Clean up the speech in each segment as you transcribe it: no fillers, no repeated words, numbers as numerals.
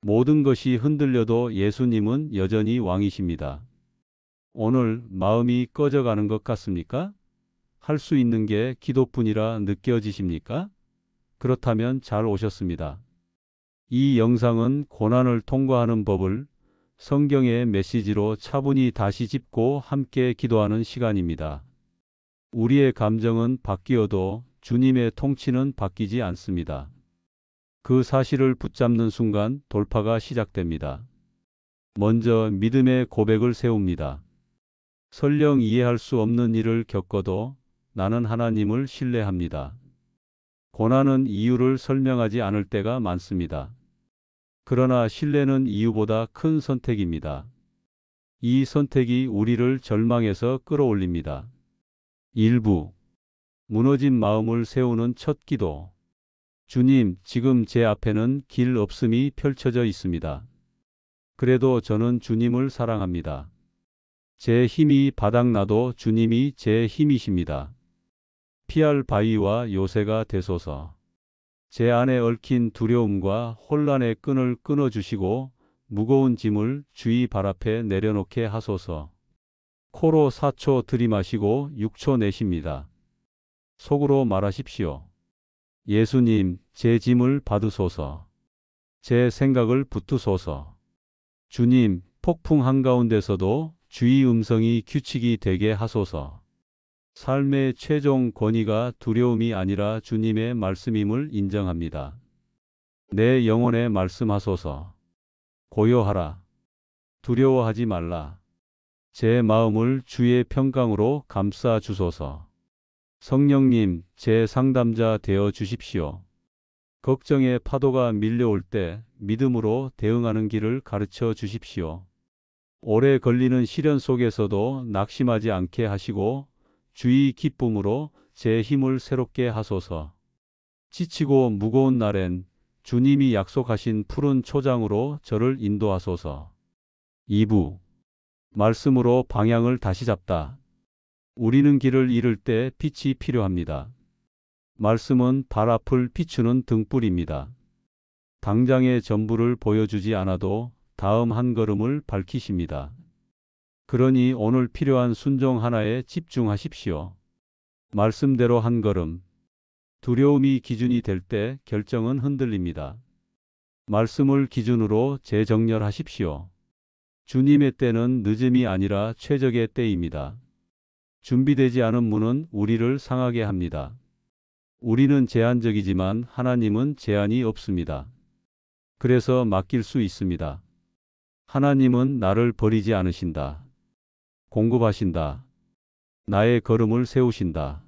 모든 것이 흔들려도 예수님은 여전히 왕이십니다. 오늘 마음이 꺼져가는 것 같습니까? 할 수 있는 게 기도뿐이라 느껴지십니까? 그렇다면 잘 오셨습니다. 이 영상은 고난을 통과하는 법을 성경의 메시지로 차분히 다시 짚고 함께 기도하는 시간입니다. 우리의 감정은 바뀌어도 주님의 통치는 바뀌지 않습니다. 그 사실을 붙잡는 순간 돌파가 시작됩니다. 먼저 믿음의 고백을 세웁니다. 설령 이해할 수 없는 일을 겪어도 나는 하나님을 신뢰합니다. 고난은 이유를 설명하지 않을 때가 많습니다. 그러나 신뢰는 이유보다 큰 선택입니다. 이 선택이 우리를 절망에서 끌어올립니다. 일부 무너진 마음을 세우는 첫 기도. 주님, 지금 제 앞에는 길 없음이 펼쳐져 있습니다. 그래도 저는 주님을 사랑합니다. 제 힘이 바닥나도 주님이 제 힘이십니다. 피할 바위와 요새가 되소서. 제 안에 얽힌 두려움과 혼란의 끈을 끊어주시고 무거운 짐을 주의 발 앞에 내려놓게 하소서. 코로 4초 들이마시고 6초 내쉽니다. 속으로 말하십시오. 예수님, 제 짐을 받으소서. 제 생각을 붙드소서. 주님, 폭풍 한가운데서도 주의 음성이 규칙이 되게 하소서. 삶의 최종 권위가 두려움이 아니라 주님의 말씀임을 인정합니다. 내 영혼에 말씀하소서. 고요하라. 두려워하지 말라. 제 마음을 주의 평강으로 감싸 주소서. 성령님, 제 상담자 되어 주십시오. 걱정의 파도가 밀려올 때 믿음으로 대응하는 길을 가르쳐 주십시오. 오래 걸리는 시련 속에서도 낙심하지 않게 하시고 주의 기쁨으로 제 힘을 새롭게 하소서. 지치고 무거운 날엔 주님이 약속하신 푸른 초장으로 저를 인도하소서. 2부 말씀으로 방향을 다시 잡다. 우리는 길을 잃을 때 빛이 필요합니다. 말씀은 발 앞을 비추는 등불입니다. 당장의 전부를 보여주지 않아도 다음 한 걸음을 밝히십니다. 그러니 오늘 필요한 순종 하나에 집중하십시오. 말씀대로 한 걸음. 두려움이 기준이 될 때 결정은 흔들립니다. 말씀을 기준으로 재정렬하십시오. 주님의 때는 늦음이 아니라 최적의 때입니다. 준비되지 않은 문은 우리를 상하게 합니다. 우리는 제한적이지만 하나님은 제한이 없습니다. 그래서 맡길 수 있습니다. 하나님은 나를 버리지 않으신다. 공급하신다. 나의 걸음을 세우신다.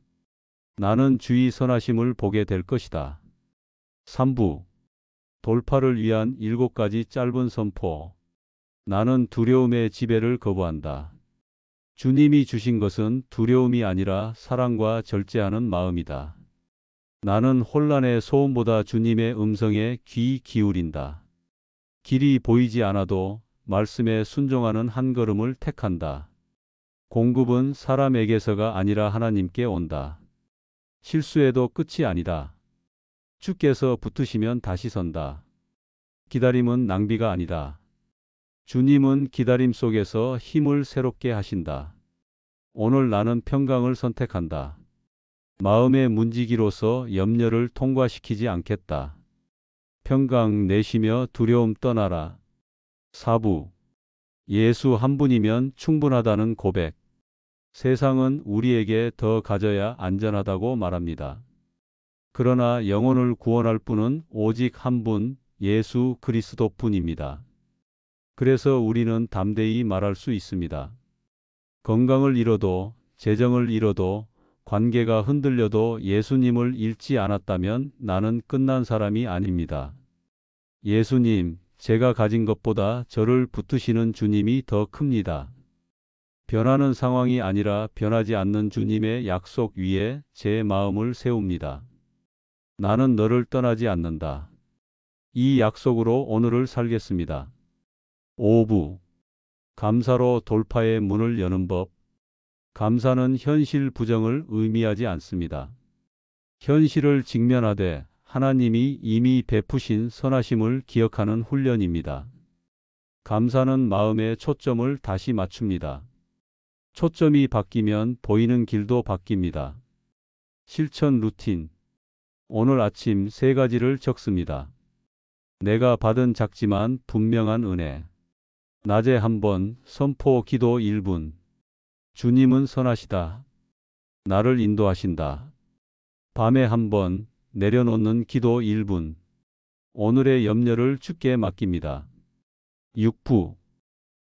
나는 주의 선하심을 보게 될 것이다. 3부 돌파를 위한 7가지 짧은 선포. 나는 두려움의 지배를 거부한다. 주님이 주신 것은 두려움이 아니라 사랑과 절제하는 마음이다. 나는 혼란의 소음보다 주님의 음성에 귀 기울인다. 길이 보이지 않아도 말씀에 순종하는 한 걸음을 택한다. 공급은 사람에게서가 아니라 하나님께 온다. 실수해도 끝이 아니다. 주께서 붙으시면 다시 선다. 기다림은 낭비가 아니다. 주님은 기다림 속에서 힘을 새롭게 하신다. 오늘 나는 평강을 선택한다. 마음의 문지기로서 염려를 통과시키지 않겠다. 평강 내쉬며 두려움 떠나라. 4부 예수 한 분이면 충분하다는 고백. 세상은 우리에게 더 가져야 안전하다고 말합니다. 그러나 영혼을 구원할 분은 오직 한 분, 예수 그리스도뿐입니다. 그래서 우리는 담대히 말할 수 있습니다. 건강을 잃어도, 재정을 잃어도, 관계가 흔들려도 예수님을 잃지 않았다면 나는 끝난 사람이 아닙니다. 예수님, 제가 가진 것보다 저를 붙드시는 주님이 더 큽니다. 변하는 상황이 아니라 변하지 않는 주님의 약속 위에 제 마음을 세웁니다. 나는 너를 떠나지 않는다. 이 약속으로 오늘을 살겠습니다. 5부 감사로 돌파의 문을 여는 법. 감사는 현실 부정을 의미하지 않습니다. 현실을 직면하되 하나님이 이미 베푸신 선하심을 기억하는 훈련입니다. 감사는 마음의 초점을 다시 맞춥니다. 초점이 바뀌면 보이는 길도 바뀝니다. 실천 루틴. 오늘 아침 3가지를 적습니다. 내가 받은 작지만 분명한 은혜. 낮에 한번 선포 기도 1분. 주님은 선하시다. 나를 인도하신다. 밤에 한번 내려놓는 기도 1분. 오늘의 염려를 주께 맡깁니다. 6부.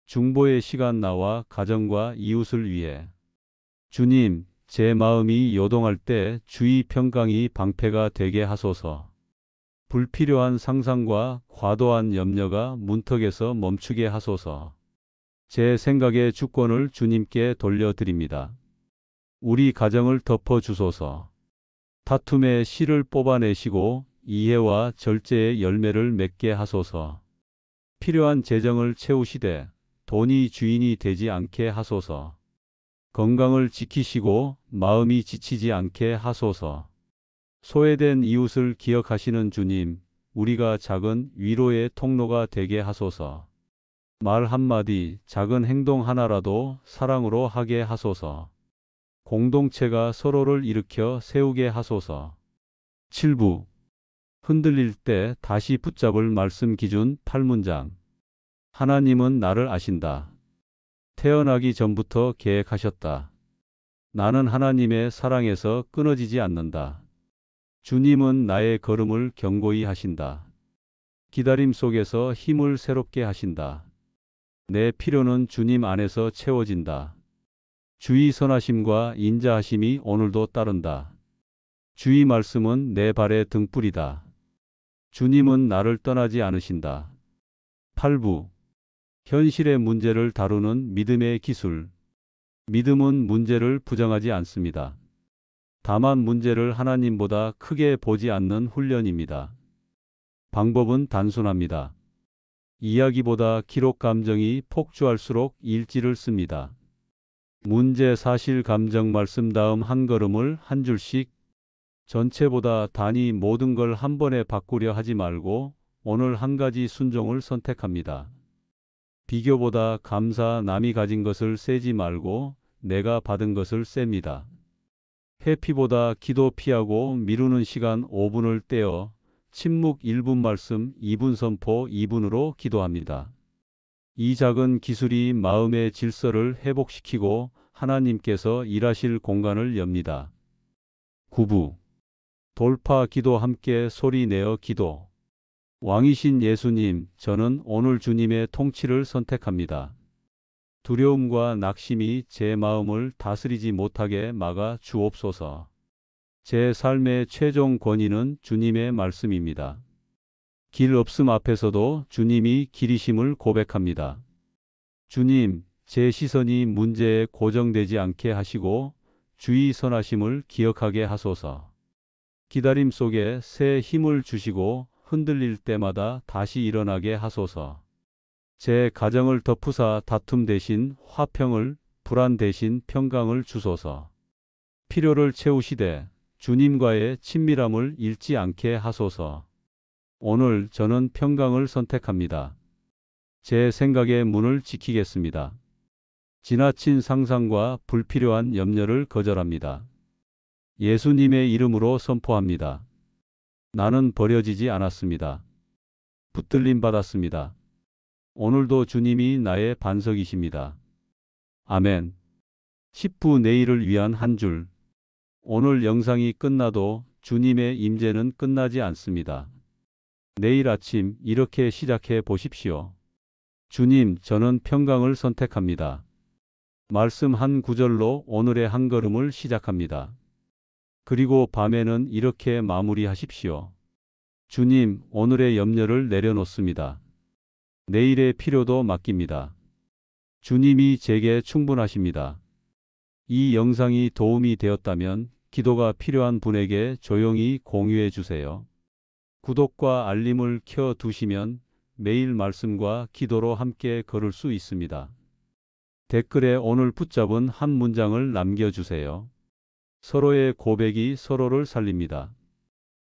중보의 시간 나와 가정과 이웃을 위해. 주님, 제 마음이 요동할 때 주의 평강이 방패가 되게 하소서. 불필요한 상상과 과도한 염려가 문턱에서 멈추게 하소서. 제 생각의 주권을 주님께 돌려드립니다. 우리 가정을 덮어주소서. 다툼의 씨를 뽑아내시고 이해와 절제의 열매를 맺게 하소서. 필요한 재정을 채우시되 돈이 주인이 되지 않게 하소서. 건강을 지키시고 마음이 지치지 않게 하소서. 소외된 이웃을 기억하시는 주님, 우리가 작은 위로의 통로가 되게 하소서. 말 한마디, 작은 행동 하나라도 사랑으로 하게 하소서. 공동체가 서로를 일으켜 세우게 하소서. 7부. 흔들릴 때 다시 붙잡을 말씀 기준 8문장. 하나님은 나를 아신다. 태어나기 전부터 계획하셨다. 나는 하나님의 사랑에서 끊어지지 않는다. 주님은 나의 걸음을 견고히 하신다. 기다림 속에서 힘을 새롭게 하신다. 내 필요는 주님 안에서 채워진다. 주의 선하심과 인자하심이 오늘도 따른다. 주의 말씀은 내 발의 등불이다. 주님은 나를 떠나지 않으신다. 8부. 현실의 문제를 다루는 믿음의 기술. 믿음은 문제를 부정하지 않습니다. 다만 문제를 하나님보다 크게 보지 않는 훈련입니다. 방법은 단순합니다. 이야기보다 기록 감정이 폭주할수록 일지를 씁니다. 문제 사실 감정 말씀 다음 한 걸음을 한 줄씩. 전체보다 단위 모든 걸 한 번에 바꾸려 하지 말고 오늘 한 가지 순종을 선택합니다. 비교보다 감사 남이 가진 것을 세지 말고 내가 받은 것을 셉니다. 회피보다 기도 피하고 미루는 시간 5분을 떼어 침묵 1분 말씀 2분 선포 2분으로 기도합니다. 이 작은 기술이 마음의 질서를 회복시키고 하나님께서 일하실 공간을 엽니다. 9부. 돌파 기도 함께 소리 내어 기도. 왕이신 예수님, 저는 오늘 주님의 통치를 선택합니다. 두려움과 낙심이 제 마음을 다스리지 못하게 막아 주옵소서. 제 삶의 최종 권위는 주님의 말씀입니다. 길 없음 앞에서도 주님이 길이심을 고백합니다. 주님, 제 시선이 문제에 고정되지 않게 하시고 주의 선하심을 기억하게 하소서. 기다림 속에 새 힘을 주시고 흔들릴 때마다 다시 일어나게 하소서. 제 가정을 덮으사 다툼 대신 화평을, 불안 대신 평강을 주소서. 필요를 채우시되 주님과의 친밀함을 잃지 않게 하소서. 오늘 저는 평강을 선택합니다. 제 생각의 문을 지키겠습니다. 지나친 상상과 불필요한 염려를 거절합니다. 예수님의 이름으로 선포합니다. 나는 버려지지 않았습니다. 붙들림 받았습니다. 오늘도 주님이 나의 반석이십니다. 아멘. 10부 내일을 위한 한 줄. 오늘 영상이 끝나도 주님의 임재는 끝나지 않습니다. 내일 아침 이렇게 시작해 보십시오. 주님, 저는 평강을 선택합니다. 말씀 한 구절로 오늘의 한 걸음을 시작합니다. 그리고 밤에는 이렇게 마무리하십시오. 주님, 오늘의 염려를 내려놓습니다. 내일의 필요도 맡깁니다. 주님이 제게 충분하십니다. 이 영상이 도움이 되었다면 기도가 필요한 분에게 조용히 공유해 주세요. 구독과 알림을 켜 두시면 매일 말씀과 기도로 함께 걸을 수 있습니다. 댓글에 오늘 붙잡은 한 문장을 남겨주세요. 서로의 고백이 서로를 살립니다.